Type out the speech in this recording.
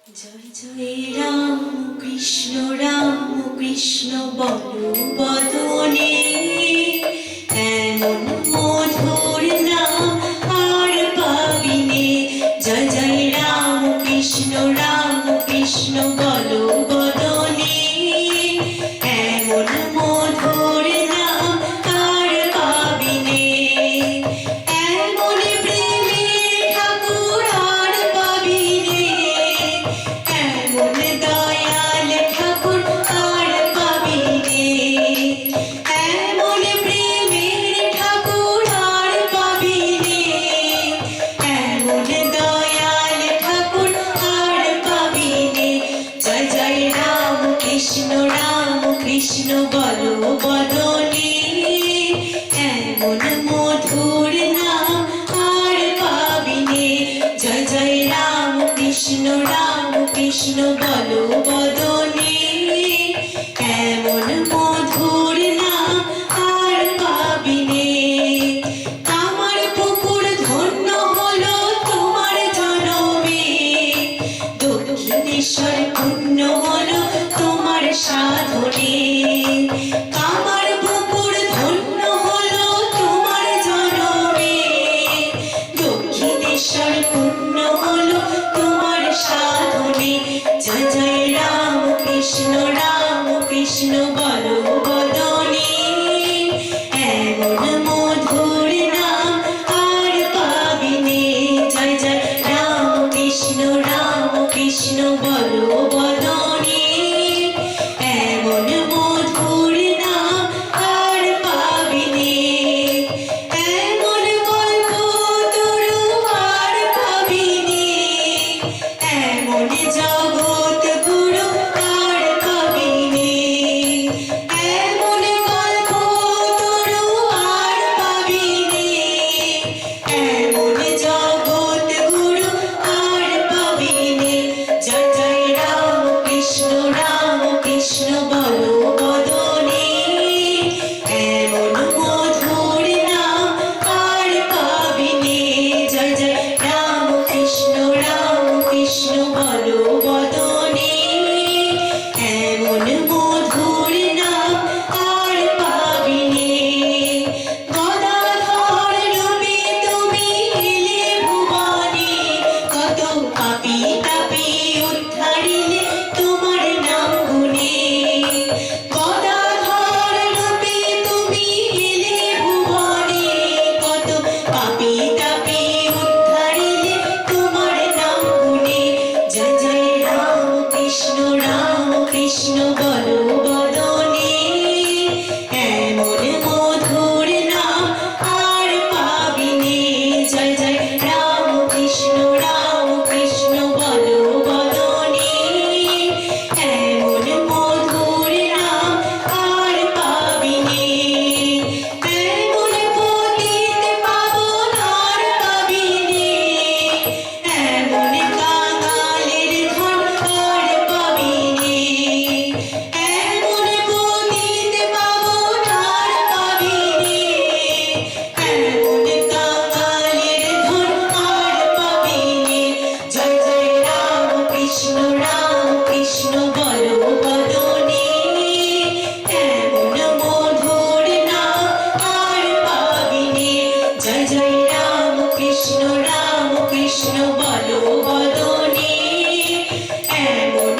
জয় জয় রাম কৃষ্ণ বলো বদনে, এমন মধুর নাম আর পাবিনে। জয় জয় রাম কৃষ্ণ বলো বদনে, এমন মধুর নাম আর পাবিনে। এমন প্রেমের ঠাকুর আর পাবিনে, এমন দয়াল ঠাকুর আর পাবিনে। এমন প্রেমের ঠাকুর আর পাবিনে, এমন দয়াল ঠাকুর আর পাবিনে। জয় জয় রাম কৃষ্ণ বলো বদনে, এমন মধুর নাম আর পাবিনে। জয় জয় রাম কৃষ্ণ বলো বদনে, এমন মধুর নাম আর পাবিনে। আমার পুকুর ধন্য হলো তোমার জনমে, দক্ষিণেশ্বর পুণ্য হলো তোমার সাধনে। আমার পুকুর ধন্য হলো তোমার জনমে, দক্ষিণেশ্বর পুণ্য হলো তোমার সাধনে। জয় জয় রাম কৃষ্ণ বলো বদনে, এমন মধুর নাম আর পাবিনে। জয় জয় রাম কৃষ্ণ বলো বদনে, এমন মধুর নাম আর পাবিনে। এমন গল্প তরু আর পাবিনে, এমন জগৎ গুরু আর পাবিনে। এমন গল্প তরু আর পাবিনে, এমন জগৎ গুরু আর পাবিনে। জয় জয় রাম কৃষ্ণ বলো বদনে, এমন মধুর নাম আর পাবিনে। জয় জয় রাম কৃষ্ণ বলো বদনে, এমন মধুর নাম আর পাবিনে। গদাধর রূপে তুমি এলে ভুবনে, কত পাপী তাপী উদ্ধারিলে তোমার নাম গুণে। গদাধর রূপে তুমি এলে ভুবনে, কত পাপী তাপী উদ্ধারিলে তোমার নাম গুণে। জয় জয় রাম কৃষ্ণ বলো বদনে, এমন মধুর নাম আর পাবিনে। জয় জয় রাম কৃষ্ণ বলো বদনে, এমন মধুর নাম আর পাবিনে। এমন পতিত পাবন আর পাবিনে, এমন কাঙালের ধন আর পাবিনে। এমন পতিত পাবন আর পাবিনে, এমন কাঙালের ধন আর পাবিনে। জয় জয় রাম কৃষ্ণ বলো বদনে, এমন মধুর নাম আর পাবিনে। জয় জয় রাম কৃষ্ণ বলো বদনে, এমন